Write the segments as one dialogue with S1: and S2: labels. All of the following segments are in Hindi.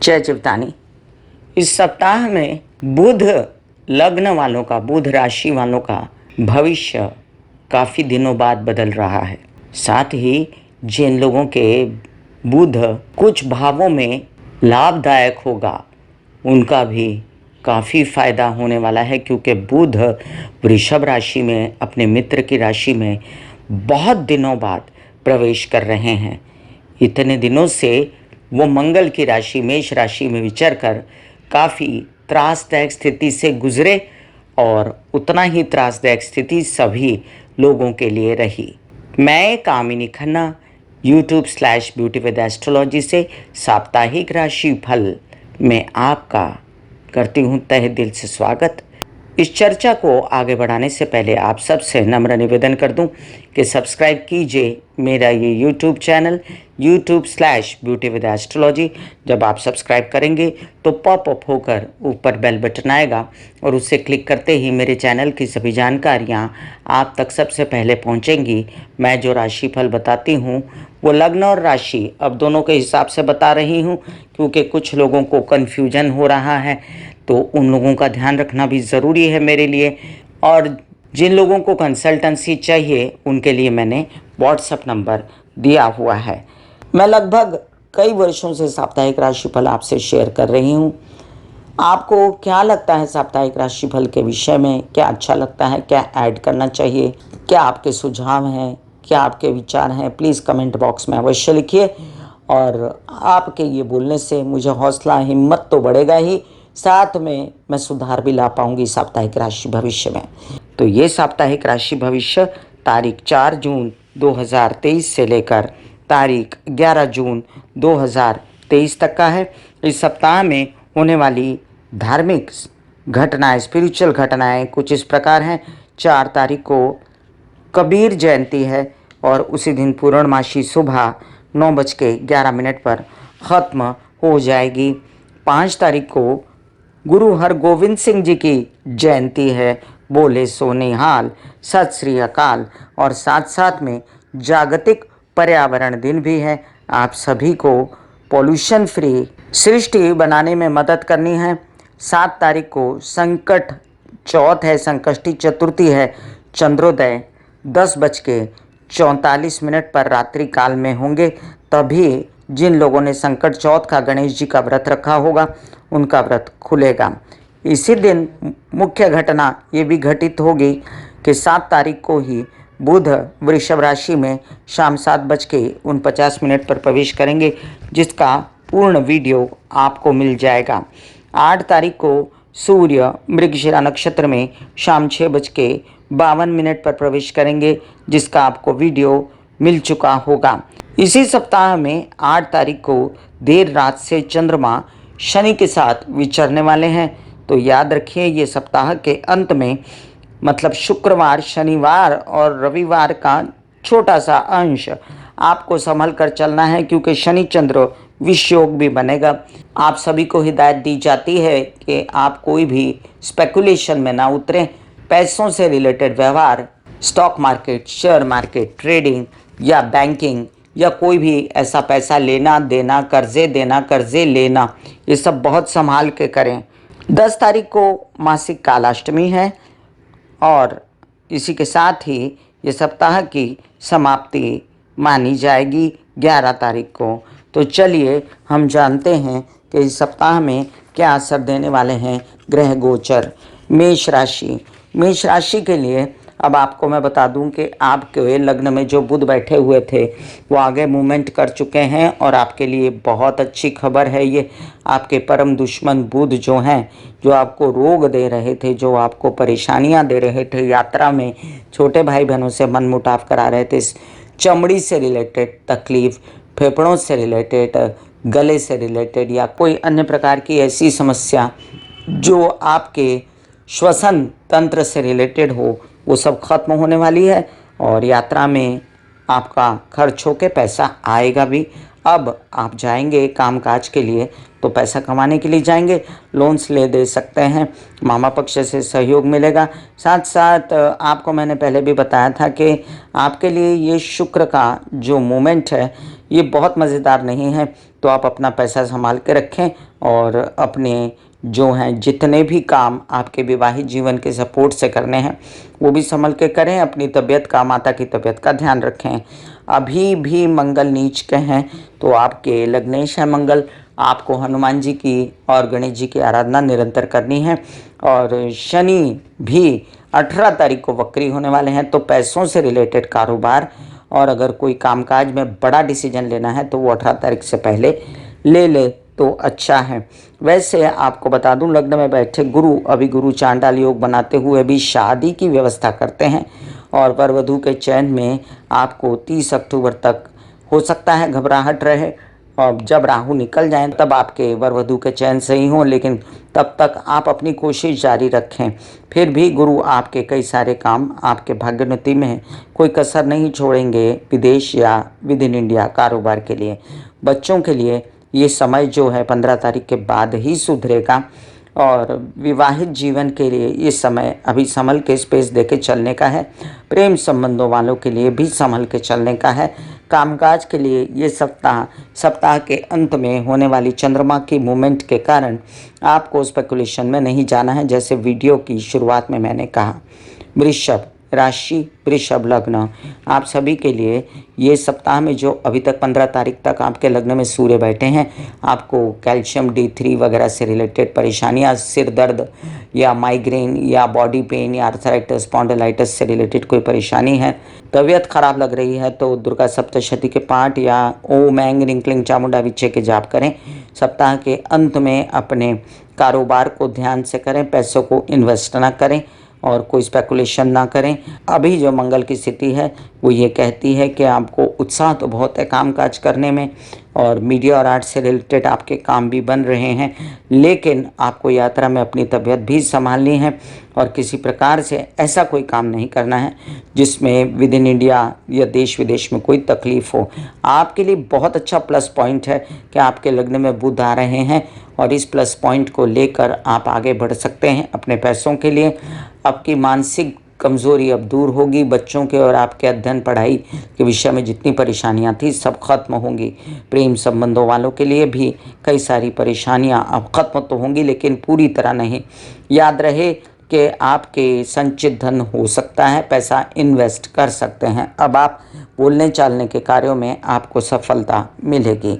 S1: जय चिवतानी। इस सप्ताह में बुध लग्न वालों का, बुध राशि वालों का भविष्य काफ़ी दिनों बाद बदल रहा है। साथ ही जिन लोगों के बुध कुछ भावों में लाभदायक होगा उनका भी काफ़ी फायदा होने वाला है, क्योंकि बुध वृषभ राशि में, अपने मित्र की राशि में बहुत दिनों बाद प्रवेश कर रहे हैं। इतने दिनों से वो मंगल की राशि मेष राशि में विचर कर काफ़ी त्रासदायक स्थिति से गुजरे और उतना ही त्रासदायक स्थिति सभी लोगों के लिए रही। मैं कामिनी खन्ना YouTube/ब्यूटी विद एस्ट्रोलॉजी से साप्ताहिक राशि फल में आपका करती हूँ तहे दिल से स्वागत। इस चर्चा को आगे बढ़ाने से पहले आप सबसे नम्र निवेदन कर दूं कि सब्सक्राइब कीजिए मेरा ये YouTube चैनल YouTube/ब्यूटी विद एस्ट्रोलॉजी। जब आप सब्सक्राइब करेंगे तो पॉपअप होकर ऊपर बेल बटन आएगा और उसे क्लिक करते ही मेरे चैनल की सभी जानकारियां आप तक सबसे पहले पहुंचेंगी। मैं जो राशिफल बताती हूं वो लग्न और राशि अब दोनों के हिसाब से बता रही हूं, क्योंकि कुछ लोगों को कन्फ्यूजन हो रहा है, तो उन लोगों का ध्यान रखना भी ज़रूरी है मेरे लिए। और जिन लोगों को कंसल्टेंसी चाहिए उनके लिए मैंने व्हाट्सएप नंबर दिया हुआ है। मैं लगभग कई वर्षों से साप्ताहिक राशिफल आपसे शेयर कर रही हूँ। आपको क्या लगता है साप्ताहिक राशिफल के विषय में? क्या अच्छा लगता है? क्या ऐड करना चाहिए? क्या आपके सुझाव हैं? क्या आपके विचार हैं? प्लीज़ कमेंट बॉक्स में अवश्य लिखिए। और आपके ये बोलने से मुझे हौसला, हिम्मत तो बढ़ेगा ही, साथ में मैं सुधार भी ला पाऊंगी साप्ताहिक राशि भविष्य में। तो ये साप्ताहिक राशि भविष्य तारीख 4 जून 2023 से लेकर तारीख 11 जून 2023 तक का है। इस सप्ताह में होने वाली धार्मिक घटनाएं, स्पिरिचुअल घटनाएं कुछ इस प्रकार हैं। 4 तारीख को कबीर जयंती है और उसी दिन पूर्णमासी सुबह 9:11 पर ख़त्म हो जाएगी। 5 तारीख को गुरु हरगोविंद सिंह जी की जयंती है। बोले सो निहाल, सत श्री अकाल। और साथ साथ में जागतिक पर्यावरण दिन भी है। आप सभी को पॉल्यूशन फ्री सृष्टि बनाने में मदद करनी है। 7 तारीख को संकट चौथ है, संकष्टी चतुर्थी है। चंद्रोदय 10:44 पर रात्रि काल में होंगे। तभी जिन लोगों ने संकट चौथ का, गणेश जी का व्रत रखा होगा उनका व्रत खुलेगा। इसी दिन मुख्य घटना ये भी घटित होगी कि 7 तारीख को ही बुध वृषभ राशि में शाम 7:49 पर प्रवेश करेंगे, जिसका पूर्ण वीडियो आपको मिल जाएगा। 8 तारीख को सूर्य मृगशिरा नक्षत्र में शाम 6:52 पर प्रवेश करेंगे, जिसका आपको वीडियो मिल चुका होगा। इसी सप्ताह में 8 तारीख को देर रात से चंद्रमा शनि के साथ विचरने वाले हैं। तो याद रखिए, ये सप्ताह के अंत में, मतलब शुक्रवार, शनिवार और रविवार का छोटा सा अंश आपको संभल कर चलना है, क्योंकि शनि चंद्र विष योग भी बनेगा। आप सभी को हिदायत दी जाती है कि आप कोई भी स्पेकुलेशन में ना उतरें। पैसों से रिलेटेड व्यवहार, stock market, share market, trading या बैंकिंग या कोई भी ऐसा पैसा लेना देना, कर्जे देना, कर्जे लेना, ये सब बहुत संभाल के करें। 10 तारीख को मासिक कालाष्टमी है और इसी के साथ ही ये सप्ताह की समाप्ति मानी जाएगी 11 तारीख को। तो चलिए हम जानते हैं कि इस सप्ताह में क्या असर देने वाले हैं ग्रह गोचर। मेष राशि के लिए अब आपको मैं बता दूं कि आपके लग्न में जो बुध बैठे हुए थे वो आगे मूवमेंट कर चुके हैं और आपके लिए बहुत अच्छी खबर है ये। आपके परम दुश्मन बुध जो हैं, जो आपको रोग दे रहे थे, जो आपको परेशानियां दे रहे थे, यात्रा में छोटे भाई बहनों से मनमुटाव करा रहे थे, चमड़ी से रिलेटेड तकलीफ, फेफड़ों से रिलेटेड, गले से रिलेटेड या कोई अन्य प्रकार की ऐसी समस्या जो आपके श्वसन तंत्र से रिलेटेड हो, वो सब खत्म होने वाली है। और यात्रा में आपका खर्च होके पैसा आएगा भी। अब आप जाएंगे कामकाज के लिए तो पैसा कमाने के लिए जाएंगे, लोन्स ले दे सकते हैं, मामा पक्ष से सहयोग मिलेगा। साथ साथ आपको मैंने पहले भी बताया था कि आपके लिए ये शुक्र का जो मोमेंट है ये बहुत मज़ेदार नहीं है, तो आप अपना पैसा संभाल के रखें और अपने जो हैं जितने भी काम आपके विवाहित जीवन के सपोर्ट से करने हैं वो भी संभल के करें। अपनी तबीयत का, माता की तबीयत का ध्यान रखें। अभी भी मंगल नीच के हैं तो आपके लग्नेश है मंगल, आपको हनुमान जी की और गणेश जी की आराधना निरंतर करनी है। और शनि भी 18 तारीख को वक्री होने वाले हैं, तो पैसों से रिलेटेड कारोबार और अगर कोई कामकाज में बड़ा डिसीजन लेना है तो वो 18 तारीख से पहले ले तो अच्छा है। वैसे आपको बता दूं, लग्न में बैठे गुरु अभी गुरु चांडाल योग बनाते हुए भी शादी की व्यवस्था करते हैं और वर वधू के चयन में आपको 30 अक्टूबर तक हो सकता है घबराहट रहे, और जब राहु निकल जाएं तब आपके वर वधू के चयन सही हों, लेकिन तब तक आप अपनी कोशिश जारी रखें। फिर भी गुरु आपके कई सारे काम आपके भाग्योन्नति में कोई कसर नहीं छोड़ेंगे। विदेश या विद इन इंडिया कारोबार के लिए, बच्चों के लिए ये समय जो है 15 तारीख के बाद ही सुधरेगा। और विवाहित जीवन के लिए ये समय अभी संभल के स्पेस देके चलने का है। प्रेम संबंधों वालों के लिए भी संभल के चलने का है। कामकाज के लिए ये सप्ताह के अंत में होने वाली चंद्रमा की मूवमेंट के कारण आपको स्पेकुलेशन में नहीं जाना है। जैसे वीडियो की शुरुआत में मैंने कहा, वृषभ राशि, वृषभ लग्न, आप सभी के लिए ये सप्ताह में जो अभी तक 15 तारीख तक आपके लग्न में सूर्य बैठे हैं, आपको कैल्शियम D3 वगैरह से रिलेटेड परेशानियां, सिर दर्द या माइग्रेन या बॉडी पेन या आर्थराइटिस, स्पॉन्डिलाइटिस से रिलेटेड कोई परेशानी है, तबीयत खराब लग रही है, तो दुर्गा सप्तशती के पाठ या ओम ऐंग ह्रीं क्लीं चामुंडा विच्चे के जाप करें। सप्ताह के अंत में अपने कारोबार को ध्यान से करें, पैसों को इन्वेस्ट ना करें और कोई स्पेकुलेशन ना करें। अभी जो मंगल की स्थिति है वो ये कहती है कि आपको उत्साह तो बहुत है कामकाज करने में और मीडिया और आर्ट से रिलेटेड आपके काम भी बन रहे हैं, लेकिन आपको यात्रा में अपनी तबीयत भी संभालनी है और किसी प्रकार से ऐसा कोई काम नहीं करना है जिसमें विद इन इंडिया या देश विदेश में कोई तकलीफ हो। आपके लिए बहुत अच्छा प्लस पॉइंट है कि आपके लग्न में बुध आ रहे हैं और इस प्लस पॉइंट को लेकर आप आगे बढ़ सकते हैं अपने पैसों के लिए। आपकी मानसिक कमज़ोरी अब दूर होगी। बच्चों के और आपके अध्ययन पढ़ाई के विषय में जितनी परेशानियां थी सब खत्म होंगी। प्रेम संबंधों वालों के लिए भी कई सारी परेशानियां अब खत्म तो होंगी, लेकिन पूरी तरह नहीं। याद रहे कि आपके संचित धन हो सकता है, पैसा इन्वेस्ट कर सकते हैं। अब आप बोलने चालने के कार्यों में आपको सफलता मिलेगी।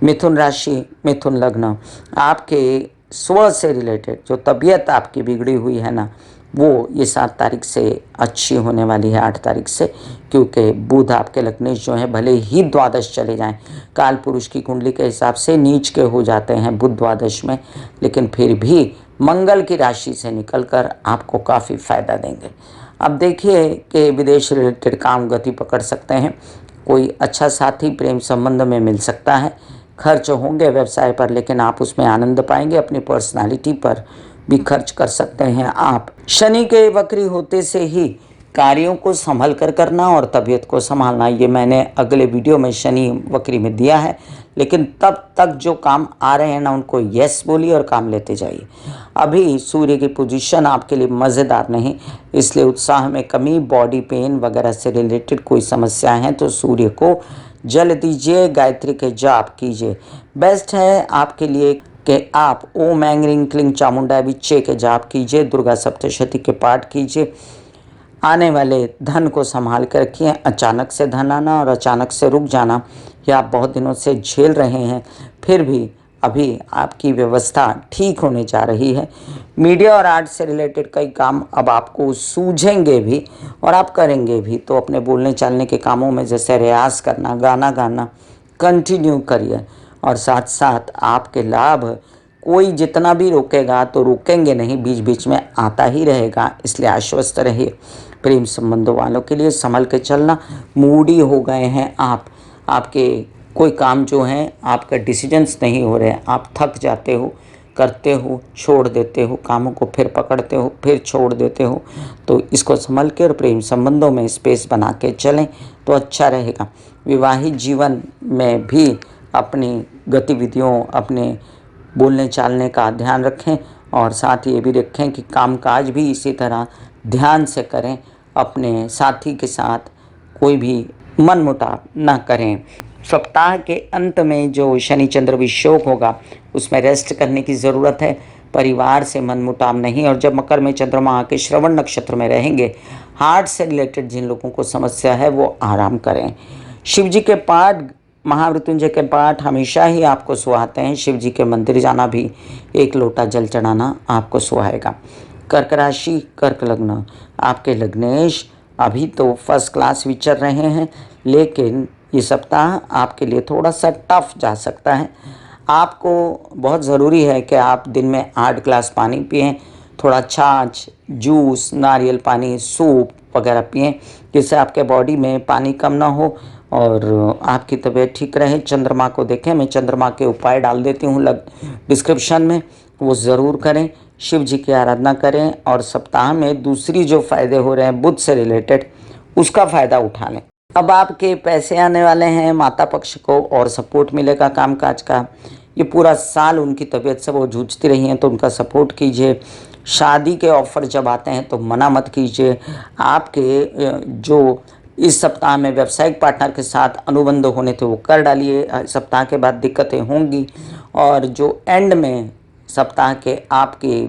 S1: मिथुन राशि, मिथुन लग्न, आपके स्व से रिलेटेड जो तबीयत आपकी बिगड़ी हुई है ना, वो ये 7 तारीख से अच्छी होने वाली है, 8 तारीख से, क्योंकि बुध आपके लग्नेश जो है भले ही द्वादश चले जाएं, काल पुरुष की कुंडली के हिसाब से नीच के हो जाते हैं बुध द्वादश में, लेकिन फिर भी मंगल की राशि से निकलकर आपको काफ़ी फायदा देंगे। अब देखिए कि विदेश रिलेटेड काम गति पकड़ सकते हैं, कोई अच्छा साथी प्रेम संबंध में मिल सकता है, खर्च होंगे व्यवसाय पर लेकिन आप उसमें आनंद पाएंगे। अपनी पर्सनालिटी पर भी खर्च कर सकते हैं आप। शनि के वक्री होते से ही कार्यों को संभल कर करना और तबीयत को संभालना, ये मैंने अगले वीडियो में शनि वक्री में दिया है, लेकिन तब तक जो काम आ रहे हैं ना उनको यस बोलिए और काम लेते जाइए। अभी सूर्य की पोजीशन आपके लिए मज़ेदार नहीं, इसलिए उत्साह में कमी, बॉडी पेन वगैरह से रिलेटेड कोई समस्या है तो सूर्य को जल दीजिए, गायत्री के जाप कीजिए। बेस्ट है आपके लिए कि आप ओम ऐंग ह्रीं क्लीं चामुंडा विच्चे के जाप कीजिए, दुर्गा सप्तशती के पाठ कीजिए। आने वाले धन को संभाल कर रखिए। अचानक से धन आना और अचानक से रुक जाना ये आप बहुत दिनों से झेल रहे हैं, फिर भी अभी आपकी व्यवस्था ठीक होने जा रही है। मीडिया और आर्ट से रिलेटेड कई काम अब आपको सूझेंगे भी और आप करेंगे भी, तो अपने बोलने चालने के कामों में जैसे रियाज करना, गाना गाना कंटिन्यू करिए और साथ साथ आपके लाभ कोई जितना भी रोकेगा तो रोकेंगे नहीं, बीच बीच में आता ही रहेगा, इसलिए आश्वस्त रहिए। प्रेम संबंधों वालों के लिए संभल के चलना। मूडी हो गए हैं आप, आपके कोई काम जो हैं आपका डिसीजंस नहीं हो रहे, आप थक जाते हो, करते हो, छोड़ देते हो, कामों को फिर पकड़ते हो, फिर छोड़ देते हो, तो इसको संभल के और प्रेम संबंधों में स्पेस बना के चलें तो अच्छा रहेगा। विवाहित जीवन में भी अपनी गतिविधियों, अपने बोलने चालने का ध्यान रखें और साथ ये भी रखें कि कामकाज भी इसी तरह ध्यान से करें। अपने साथी के साथ कोई भी मनमुटाव ना करें। सप्ताह के अंत में जो शनि चंद्र विषोक होगा उसमें रेस्ट करने की ज़रूरत है, परिवार से मनमुटाव नहीं। और जब मकर में चंद्रमा आके श्रवण नक्षत्र में रहेंगे, हार्ट से रिलेटेड जिन लोगों को समस्या है वो आराम करें। शिव जी के पाठ, महामृत्युंजय के पाठ हमेशा ही आपको सुहाते हैं। शिव जी के मंदिर जाना भी, एक लोटा जल चढ़ाना आपको सुहाएगा। कर्क राशि, कर्क लग्न, आपके लग्नेश अभी तो फर्स्ट क्लास विचर रहे हैं, लेकिन ये सप्ताह आपके लिए थोड़ा सा टफ जा सकता है। आपको बहुत ज़रूरी है कि आप दिन में 8 गिलास पानी पिएं, थोड़ा छाछ, जूस, नारियल पानी, सूप वगैरह पिएं, जिससे आपके बॉडी में पानी कम ना हो और आपकी तबीयत ठीक रहे। चंद्रमा को देखें, मैं चंद्रमा के उपाय डाल देती हूँ डिस्क्रिप्शन में, वो ज़रूर करें। शिव जी की आराधना करें और सप्ताह में दूसरी जो फ़ायदे हो रहे हैं बुध से रिलेटेड, उसका फ़ायदा उठा लें। अब आपके पैसे आने वाले हैं, माता पक्ष को और सपोर्ट मिलेगा कामकाज का। ये पूरा साल उनकी तबीयत से वो जूझती रही हैं तो उनका सपोर्ट कीजिए। शादी के ऑफ़र जब आते हैं तो मना मत कीजिए। आपके जो इस सप्ताह में व्यावसायिक पार्टनर के साथ अनुबंध होने थे वो कर डालिए, सप्ताह के बाद दिक्कतें होंगी। और जो एंड में सप्ताह के आपके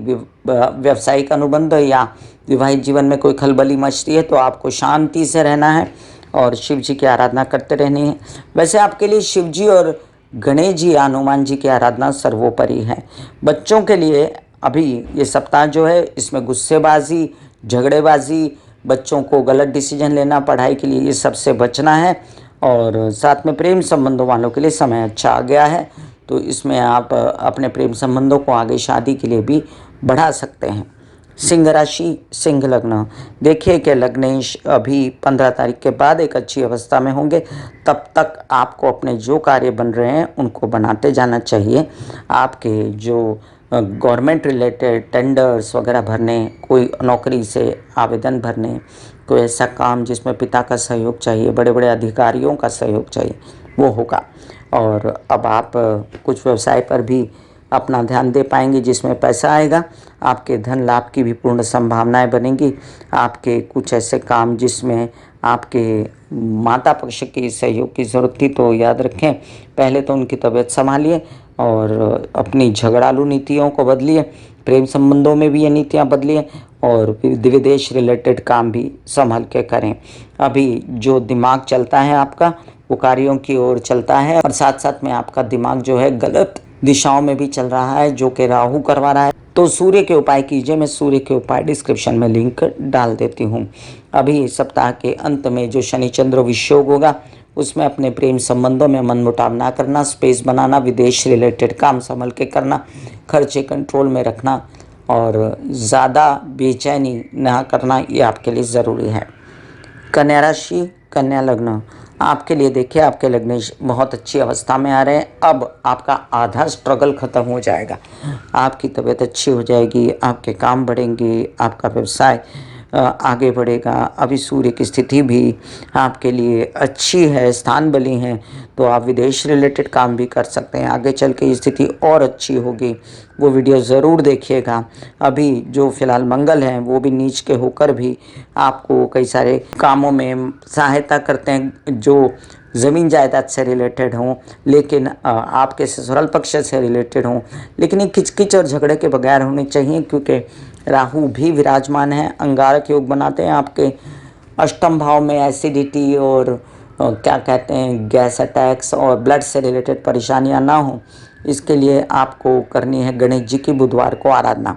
S1: व्यावसायिक अनुबंध या विवाहित जीवन में कोई खलबली मचती है तो आपको शांति से रहना है और शिव जी की आराधना करते रहनी है। वैसे आपके लिए शिव जी और गणेश जी या हनुमान जी की आराधना सर्वोपरि है। बच्चों के लिए अभी ये सप्ताह जो है इसमें गुस्सेबाजी, झगड़ेबाजी, बच्चों को गलत डिसीजन लेना पढ़ाई के लिए, ये सबसे बचना है। और साथ में प्रेम संबंधों वालों के लिए समय अच्छा आ गया है, तो इसमें आप अपने प्रेम संबंधों को आगे शादी के लिए भी बढ़ा सकते हैं। सिंह राशि, सिंह लग्न, देखिए कि लग्नेश अभी 15 तारीख के बाद एक अच्छी अवस्था में होंगे। तब तक आपको अपने जो कार्य बन रहे हैं उनको बनाते जाना चाहिए। आपके जो गवर्नमेंट रिलेटेड टेंडर्स वगैरह भरने, कोई नौकरी से आवेदन भरने, कोई ऐसा काम जिसमें पिता का सहयोग चाहिए, बड़े बड़े अधिकारियों का सहयोग चाहिए, वो होगा। और अब आप कुछ व्यवसाय पर भी अपना ध्यान दे पाएंगे जिसमें पैसा आएगा। आपके धन लाभ की भी पूर्ण संभावनाएं बनेंगी। आपके कुछ ऐसे काम जिसमें आपके माता पक्ष की सहयोग की ज़रूरत थी तो याद रखें, पहले तो उनकी तबीयत संभालिए और अपनी झगड़ालू नीतियों को बदलिए। प्रेम संबंधों में भी ये नीतियाँ बदलिए और विदेश रिलेटेड काम भी संभल के करें। अभी जो दिमाग चलता है आपका वो कार्यों की ओर चलता है और साथ साथ में आपका दिमाग जो है गलत दिशाओं में भी चल रहा है, जो कि राहु करवा रहा है। तो सूर्य के उपाय कीजिए, मैं सूर्य के उपाय डिस्क्रिप्शन में लिंक डाल देती हूँ। अभी सप्ताह के अंत में जो शनि चंद्र विषयोग होगा उसमें अपने प्रेम संबंधों में मनमुटाव ना करना, स्पेस बनाना, विदेश रिलेटेड काम संभल के करना, खर्चे कंट्रोल में रखना और ज़्यादा बेचैनी ना करना, ये आपके लिए ज़रूरी है। कन्या राशि, कन्या लग्न, आपके लिए देखिए आपके लग्न बहुत अच्छी अवस्था में आ रहे हैं। अब आपका आधा स्ट्रगल ख़त्म हो जाएगा, आपकी तबीयत अच्छी हो जाएगी, आपके काम बढ़ेंगे, आपका व्यवसाय आगे बढ़ेगा। अभी सूर्य की स्थिति भी आपके लिए अच्छी है, स्थान बली हैं, तो आप विदेश रिलेटेड काम भी कर सकते हैं। आगे चल के ये स्थिति और अच्छी होगी, वो वीडियो ज़रूर देखिएगा। अभी जो फिलहाल मंगल हैं वो भी नीच के होकर भी आपको कई सारे कामों में सहायता करते हैं जो ज़मीन जायदाद से रिलेटेड हों, लेकिन आपके ससुराल पक्ष से रिलेटेड हों, लेकिन ये किचकिच और झगड़े के बगैर होने चाहिए, क्योंकि राहु भी विराजमान है, अंगारक योग बनाते हैं आपके अष्टम भाव में। एसिडिटी और क्या कहते हैं गैस अटैक्स और ब्लड से रिलेटेड परेशानियां ना हो, इसके लिए आपको करनी है गणेश जी की बुधवार को आराधना।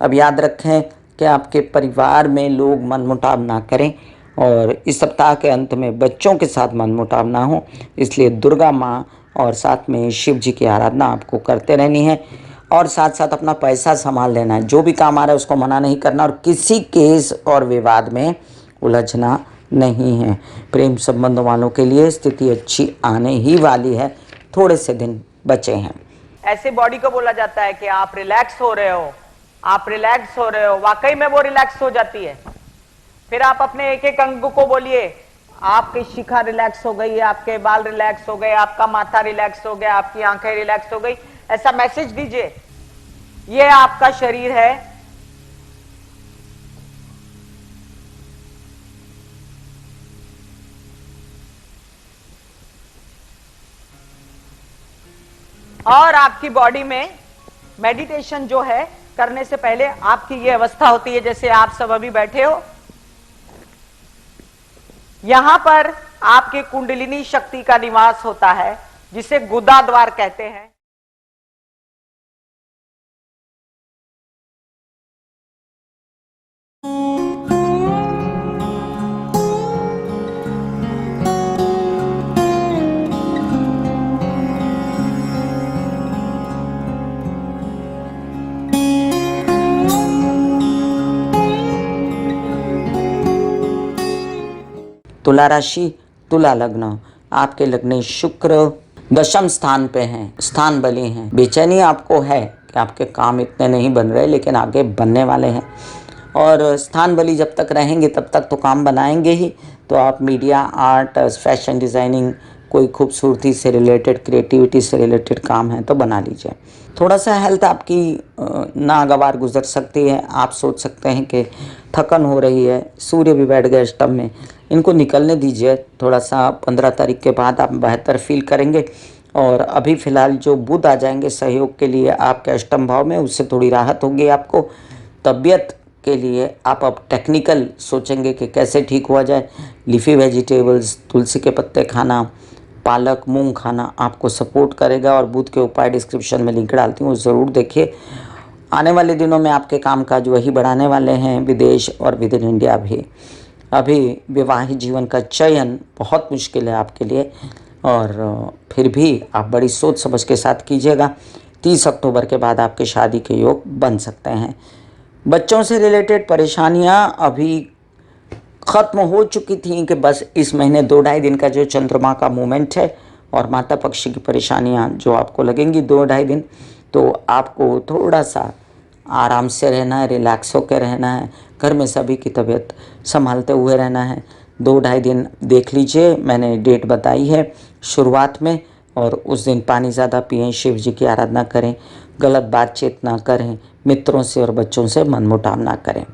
S1: अब याद रखें कि आपके परिवार में लोग मनमुटाव ना करें और इस सप्ताह के अंत में बच्चों के साथ मनमुटाव ना हो, इसलिए दुर्गा माँ और साथ में शिव जी की आराधना आपको करते रहनी है। और साथ साथ अपना पैसा संभाल लेना है, जो भी काम आ रहा है उसको मना नहीं करना और किसी केस और विवाद में उलझना नहीं है। प्रेम संबंध वालों के लिए स्थिति अच्छी आने ही वाली है, थोड़े से दिन बचे हैं।
S2: ऐसे बॉडी को बोला जाता है कि आप रिलैक्स हो रहे हो, आप रिलैक्स हो रहे हो, वाकई में वो रिलैक्स हो जाती है। फिर आप अपने एक एक अंग को बोलिए, आपकी शिखा रिलैक्स हो गई, आपके बाल रिलैक्स हो गए, आपका माथा रिलैक्स हो गया, आपकी आंखें रिलैक्स हो गई, ऐसा मैसेज दीजिए। ये आपका शरीर है, और आपकी बॉडी में मेडिटेशन जो है करने से पहले आपकी ये अवस्था होती है जैसे आप सब अभी बैठे हो, यहां पर आपके कुंडलिनी शक्ति का निवास होता है जिसे गुदा द्वार कहते हैं।
S1: तुला राशि, तुला लग्न, आपके लग्न शुक्र दशम स्थान पे हैं, स्थान बली हैं। बेचैनी आपको है कि आपके काम इतने नहीं बन रहे, लेकिन आगे बनने वाले हैं। और स्थान बली जब तक रहेंगे तब तक तो काम बनाएंगे ही। तो आप मीडिया, आर्ट, फैशन डिज़ाइनिंग, कोई खूबसूरती से रिलेटेड, क्रिएटिविटी से रिलेटेड काम है तो बना लीजिए। थोड़ा सा हेल्थ आपकी नागवार गुजर सकती है। आप सोच सकते हैं कि थकन हो रही है, सूर्य भी बैठ गए अष्टम में, इनको निकलने दीजिए। थोड़ा सा 15 तारीख के बाद आप बेहतर फील करेंगे। और अभी फ़िलहाल जो बुध आ जाएंगे सहयोग के लिए आपके अष्टम भाव में, उससे थोड़ी राहत होगी आपको। तबीयत के लिए आप अब टेक्निकल सोचेंगे कि कैसे ठीक हुआ जाए। लीफी वेजिटेबल्स, तुलसी के पत्ते खाना, पालक, मूंग खाना आपको सपोर्ट करेगा। और बुध के उपाय डिस्क्रिप्शन में लिंक डालती हूँ, ज़रूर देखिए। आने वाले दिनों में आपके कामकाज वही बढ़ाने वाले हैं, विदेश और विद इन इंडिया भी। अभी विवाहित जीवन का चयन बहुत मुश्किल है आपके लिए, और फिर भी आप बड़ी सोच समझ के साथ कीजिएगा। 30 अक्टूबर के बाद आपके शादी के योग बन सकते हैं। बच्चों से रिलेटेड परेशानियां अभी ख़त्म हो चुकी थी कि बस इस महीने 2-2.5 दिन का जो चंद्रमा का मूवमेंट है और माता पक्ष की परेशानियां जो आपको लगेंगी 2-2.5 दिन, तो आपको थोड़ा सा आराम से रहना है, रिलैक्स होकर रहना है, घर में सभी की तबीयत संभालते हुए रहना है। 2-2.5 दिन देख लीजिए, मैंने डेट बताई है शुरुआत में। और उस दिन पानी ज़्यादा पिएं, शिव जी की आराधना करें, गलत बातचीत ना करें, मित्रों से और बच्चों से मनमुटाव ना करें।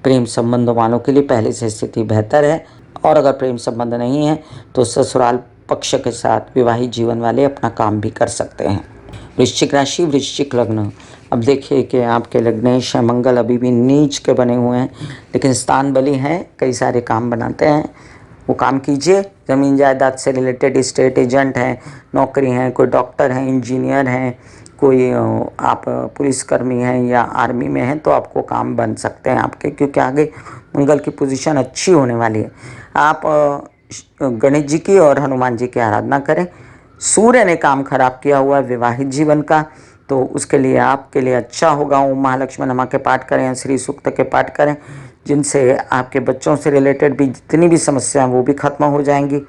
S1: प्रेम संबंध वालों के लिए पहले से स्थिति बेहतर है। और अगर प्रेम संबंध नहीं है तो ससुराल पक्ष के साथ विवाहित जीवन वाले अपना काम भी कर सकते हैं। वृश्चिक राशि, वृश्चिक लग्न। अब देखिए कि आपके लग्नेश मंगल अभी भी नीच के बने हुए हैं, लेकिन स्थान बली हैं, कई सारे काम बनाते हैं। वो काम कीजिए। ज़मीन जायदाद से रिलेटेड, स्टेट एजेंट हैं, नौकरी हैं, कोई डॉक्टर हैं, इंजीनियर हैं, कोई आप पुलिसकर्मी हैं या आर्मी में हैं, तो आपको काम बन सकते हैं आपके, क्योंकि आगे मंगल की पोजीशन अच्छी होने वाली है। आप गणेश जी की और हनुमान जी की आराधना करें। सूर्य ने काम खराब किया हुआ है विवाहित जीवन का, तो उसके लिए आपके लिए अच्छा होगा। ओम महालक्ष्मी नमः के पाठ करें, श्री सूक्त के पाठ करें, जिनसे आपके बच्चों से रिलेटेड भी जितनी भी समस्याएं वो भी खत्म हो जाएंगी।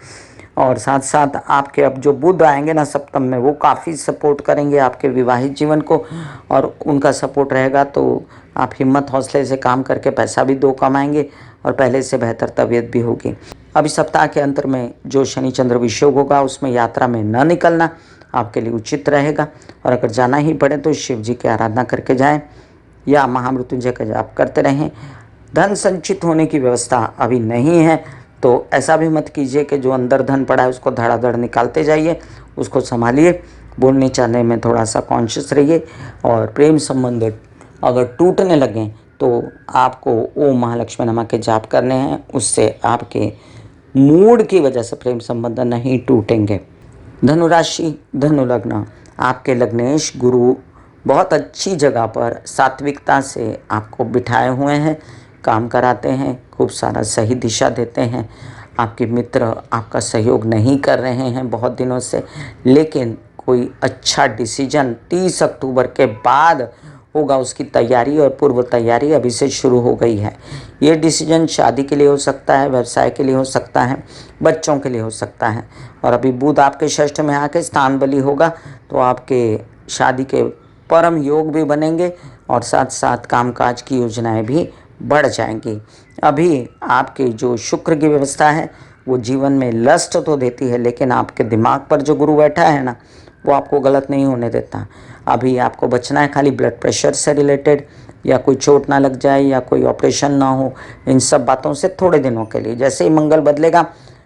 S1: और साथ साथ आपके अब जो बुध आएंगे ना सप्तम में, वो काफ़ी सपोर्ट करेंगे आपके विवाहित जीवन को। और उनका सपोर्ट रहेगा तो आप हिम्मत हौसले से काम करके पैसा भी 2 कमाएंगे और पहले से बेहतर तबीयत भी होगी। अभी सप्ताह के अंत में जो शनि चंद्र विषयोग होगा, उसमें यात्रा में न निकलना आपके लिए उचित रहेगा। और अगर जाना ही पड़े तो शिव जी की आराधना करके जाएं या महामृत्युंजय का जाप करते रहें। धन संचित होने की व्यवस्था अभी नहीं है, तो ऐसा भी मत कीजिए कि जो अंदर धन पड़ा है उसको धड़ाधड़ निकालते जाइए, उसको संभालिए। बोलने चालने में थोड़ा सा कॉन्शियस रहिए। और प्रेम संबंध अगर टूटने लगें तो आपको ओम महालक्ष्मी नमः के जाप करने हैं, उससे आपके मूड की वजह से प्रेम संबंध नहीं टूटेंगे। धनु राशि, धनु लग्न। आपके लग्नेश गुरु बहुत अच्छी जगह पर सात्विकता से आपको बिठाए हुए हैं, काम कराते हैं, खूब सारा सही दिशा देते हैं। आपके मित्र आपका सहयोग नहीं कर रहे हैं बहुत दिनों से, लेकिन कोई अच्छा डिसीजन 30 अक्टूबर के बाद होगा, उसकी तैयारी और पूर्व तैयारी अभी से शुरू हो गई है। ये डिसीजन शादी के लिए हो सकता है, व्यवसाय के लिए हो सकता है, बच्चों के लिए हो सकता है। और अभी बुध आपके षष्ठ में आके स्थान बली होगा, तो आपके शादी के परम योग भी बनेंगे और साथ साथ कामकाज की योजनाएं भी बढ़ जाएंगी। अभी आपके जो शुक्र की व्यवस्था है वो जीवन में लस्ट तो देती है, लेकिन आपके दिमाग पर जो गुरु बैठा है ना, वो आपको गलत नहीं होने देता। अभी आपको बचना है खाली ब्लड प्रेशर से रिलेटेड, या कोई चोट ना लग जाए या कोई ऑपरेशन ना हो, इन सब बातों से थोड़े दिनों के लिए। जैसे ही मंगल बदलेगा,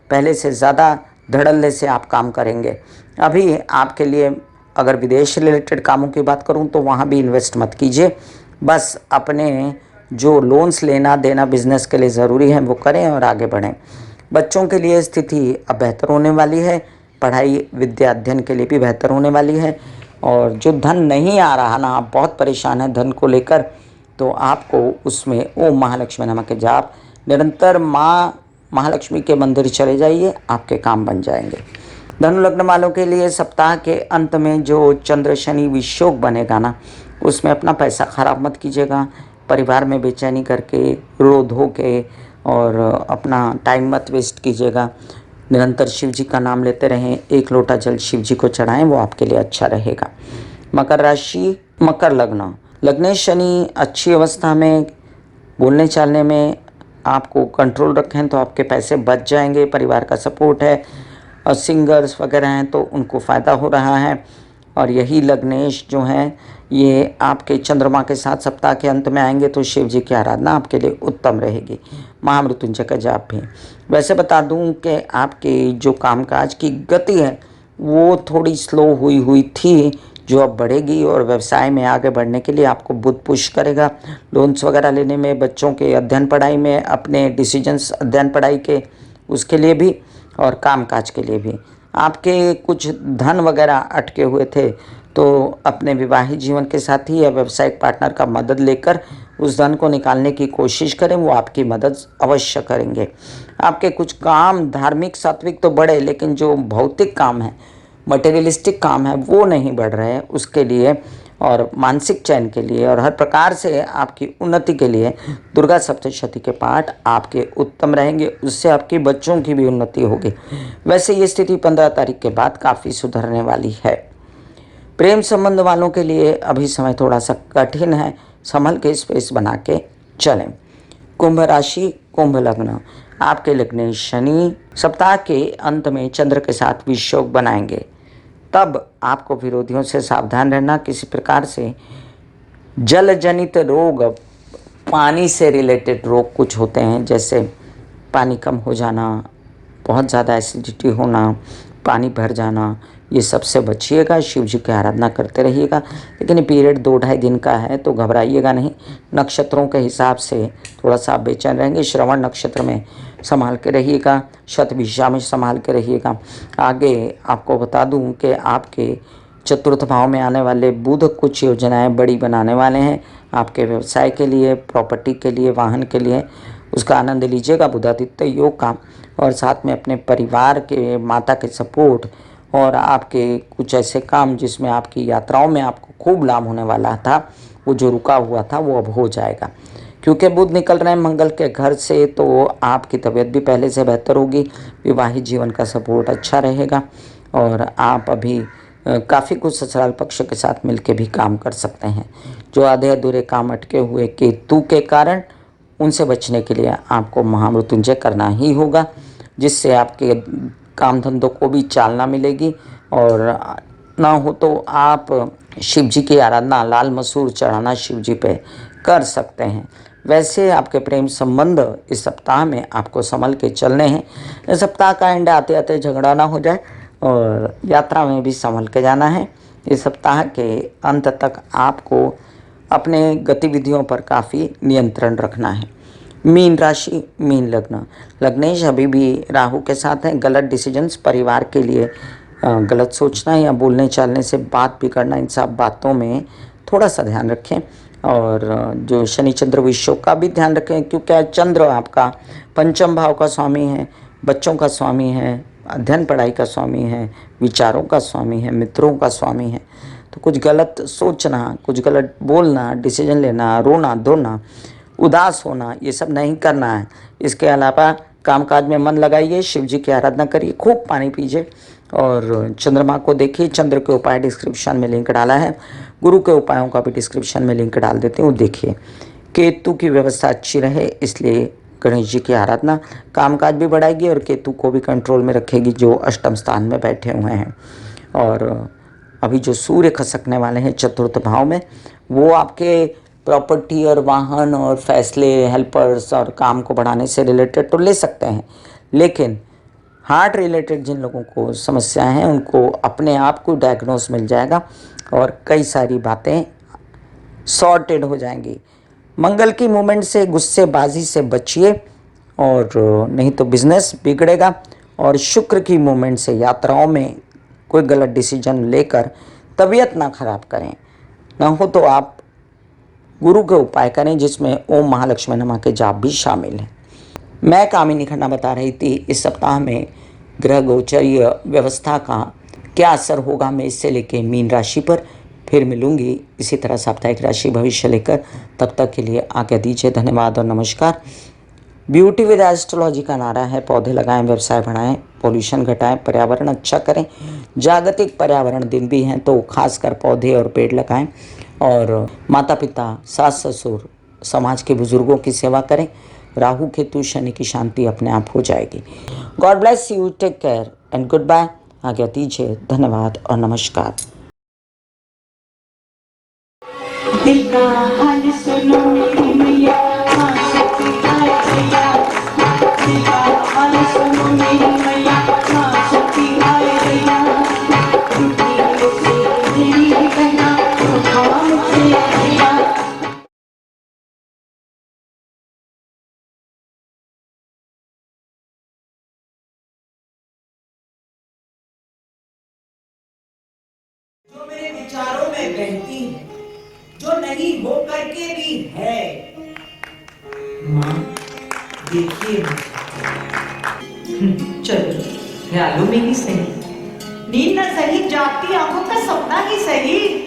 S1: पहले से ज़्यादा धड़ल्ले से आप काम करेंगे। अभी आपके लिए अगर विदेश से रिलेटेड कामों की बात करूं तो वहाँ भी इन्वेस्ट मत कीजिए। बस अपने जो लोन्स लेना देना बिजनेस के लिए ज़रूरी है वो करें और आगे बढ़ें। बच्चों के लिए स्थिति अब बेहतर होने वाली है, पढ़ाई विद्या अध्ययन के लिए भी बेहतर होने वाली है। और जो धन नहीं आ रहा ना, आप बहुत परेशान हैं धन को लेकर, तो आपको उसमें ओम महालक्ष्मी नमः के जाप निरंतर माँ महालक्ष्मी के मंदिर चले जाइए, आपके काम बन जाएंगे। धनु लग्न वालों के लिए सप्ताह के अंत में जो चंद्र शनि विषयोग बनेगा ना, उसमें अपना पैसा खराब मत कीजिएगा। परिवार में बेचैनी करके रो धो के और अपना टाइम मत वेस्ट कीजिएगा। निरंतर शिव जी का नाम लेते रहें, एक लोटा जल शिव जी को चढ़ाएं, वो आपके लिए अच्छा रहेगा। मकर राशि, मकर लग्न, लग्नेश शनि अच्छी अवस्था में, बोलने चालने में आपको कंट्रोल रखें तो आपके पैसे बच जाएंगे। परिवार का सपोर्ट है और सिंगर्स वगैरह हैं तो उनको फ़ायदा हो रहा है। और यही लग्नेश जो हैं ये आपके चंद्रमा के साथ सप्ताह के अंत में आएंगे तो शिव जी की आराधना आपके लिए उत्तम रहेगी। महामृत्युंजय का जाप भी। वैसे बता दूं कि आपके जो कामकाज की गति है वो थोड़ी स्लो हुई थी, जो अब बढ़ेगी और व्यवसाय में आगे बढ़ने के लिए आपको बुध पुश करेगा। लोन्स वगैरह लेने में, बच्चों के अध्ययन पढ़ाई में, अपने डिसीजंस अध्ययन पढ़ाई के उसके लिए भी और कामकाज के लिए भी। आपके कुछ धन वगैरह अटके हुए थे तो अपने विवाहित जीवन के साथी या व्यावसायिक पार्टनर का मदद लेकर उस धन को निकालने की कोशिश करें, वो आपकी मदद अवश्य करेंगे। आपके कुछ काम धार्मिक सात्विक तो बढ़े, लेकिन जो भौतिक काम है, मटेरियलिस्टिक काम है, वो नहीं बढ़ रहे हैं। उसके लिए और मानसिक चैन के लिए और हर प्रकार से आपकी उन्नति के लिए दुर्गा सप्तशती के पाठ आपके उत्तम रहेंगे। उससे आपके बच्चों की भी उन्नति होगी। वैसे ये स्थिति 15 तारीख के बाद काफ़ी सुधरने वाली है। प्रेम संबंध वालों के लिए अभी समय थोड़ा सा कठिन है, संभल के स्पेस बना के चलें। कुंभ राशि, कुंभ लग्न, आपके लग्न शनि सप्ताह के अंत में चंद्र के साथ विषयोग बनाएंगे। तब आपको विरोधियों से सावधान रहना। किसी प्रकार से जल जनित रोग, पानी से रिलेटेड रोग कुछ होते हैं, जैसे पानी कम हो जाना, बहुत ज़्यादा एसिडिटी होना, पानी भर जाना, ये सबसे बचिएगा। शिव जी की आराधना करते रहिएगा। लेकिन ये पीरियड 2-2.5 दिन का है तो घबराइएगा नहीं। नक्षत्रों के हिसाब से थोड़ा सा आप बेचैन रहेंगे। श्रवण नक्षत्र में संभाल के रहिएगा, शतभिषा में संभाल के रहिएगा। आगे आपको बता दूं कि आपके चतुर्थ भाव में आने वाले बुध कुछ योजनाएं बड़ी बनाने वाले हैं आपके व्यवसाय के लिए, प्रॉपर्टी के लिए, वाहन के लिए। उसका आनंद लीजिएगा बुधादित्य योग का। और साथ में अपने परिवार के, माता के सपोर्ट और आपके कुछ ऐसे काम जिसमें आपकी यात्राओं में आपको खूब लाभ होने वाला था, वो जो रुका हुआ था वो अब हो जाएगा। क्योंकि बुध निकल रहे हैं मंगल के घर से तो आपकी तबीयत भी पहले से बेहतर होगी। विवाहित जीवन का सपोर्ट अच्छा रहेगा और आप अभी काफ़ी कुछ ससुराल पक्ष के साथ मिलकर भी काम कर सकते हैं। जो आधे अधूरे काम अटके हुए केतु के कारण, उनसे बचने के लिए आपको महामृत्युंजय करना ही होगा, जिससे आपके काम धंधों को भी चालना मिलेगी। और ना हो तो आप शिव जी की आराधना, लाल मसूर चढ़ाना शिव जी पे कर सकते हैं। वैसे आपके प्रेम संबंध इस सप्ताह में आपको संभल के चलने हैं। इस सप्ताह का एंड आते आते झगड़ा ना हो जाए और यात्रा में भी संभल के जाना है। इस सप्ताह के अंत तक आपको अपने गतिविधियों पर काफ़ी नियंत्रण रखना है। मीन राशि, मीन लग्न, लग्नेश अभी भी राहु के साथ हैं। गलत डिसीजंस, परिवार के लिए गलत सोचना या बोलने चालने से बात बिगड़ना, इन सब बातों में थोड़ा सा ध्यान रखें। और जो शनि चंद्र विषयोग का भी ध्यान रखें, क्योंकि चंद्र आपका पंचम भाव का स्वामी है, बच्चों का स्वामी है, अध्ययन पढ़ाई का स्वामी है, विचारों का स्वामी है, मित्रों का स्वामी है। तो कुछ गलत सोचना, कुछ गलत बोलना, डिसीजन लेना, रोना धोना, उदास होना, ये सब नहीं करना है। इसके अलावा कामकाज में मन लगाइए, शिव जी की आराधना करिए, खूब पानी पीजिए और चंद्रमा को देखिए। चंद्र के उपाय डिस्क्रिप्शन में लिंक डाला है, गुरु के उपायों का भी डिस्क्रिप्शन में लिंक डाल देते हैं, वो देखिए। केतु की व्यवस्था अच्छी रहे, इसलिए गणेश जी की आराधना कामकाज भी बढ़ाएगी और केतु को भी कंट्रोल में रखेगी, जो अष्टम स्थान में बैठे हुए हैं। और अभी जो सूर्य खसकने वाले हैं चतुर्थ भाव में, वो आपके प्रॉपर्टी और वाहन और फैसले, हेल्पर्स और काम को बढ़ाने से रिलेटेड तो ले सकते हैं, लेकिन हार्ट रिलेटेड जिन लोगों को समस्याएं हैं उनको अपने आप को डायग्नोस मिल जाएगा और कई सारी बातें सॉर्टेड हो जाएंगी। मंगल की मूवमेंट से, गुस्सेबाजी से बचिए और नहीं तो बिजनेस बिगड़ेगा। और शुक्र की मूवमेंट से यात्राओं में कोई गलत डिसीजन लेकर तबीयत ना खराब करें। ना हो तो आप गुरु के उपाय करें जिसमें ओम महालक्ष्मी नमः के जाप भी शामिल हैं। मैं कामिनी खन्ना बता रही थी इस सप्ताह में ग्रह गोचरीय व्यवस्था का क्या असर होगा मेष से लेकर मीन राशि पर। फिर मिलूंगी इसी तरह साप्ताहिक राशि भविष्य लेकर। तब तक के लिए आज्ञा दीजिए। धन्यवाद और नमस्कार। ब्यूटी विद एस्ट्रोलॉजी का नारा है पौधे लगाएं, व्यवसाय बढ़ाएं, पोल्यूशन घटाएं, पर्यावरण अच्छा करें। जागतिक पर्यावरण दिन भी हैं तो खासकर पौधे और पेड़ लगाएं और माता पिता, सास ससुर, समाज के बुजुर्गों की सेवा करें। राहु केतु शनि की शांति अपने आप हो जाएगी। God bless you, take care and goodbye. आज्ञा दीजिए। धन्यवाद और नमस्कार।
S3: दिल का हाल सुनो मेरी मैया, माँ शक्ति आए भैया। दिल का हाल सुनो मेरी मैया, माँ शक्ति आए भैया। टूटी से मेरी बहना, काम से भैया।
S4: जो मेरे विचारों में बहती है, जो नहीं हो करके भी है। माँ देखिए
S5: चलो ख्यालों में ही सही, नींद न सही, जागती आंखों का सपना ही सही।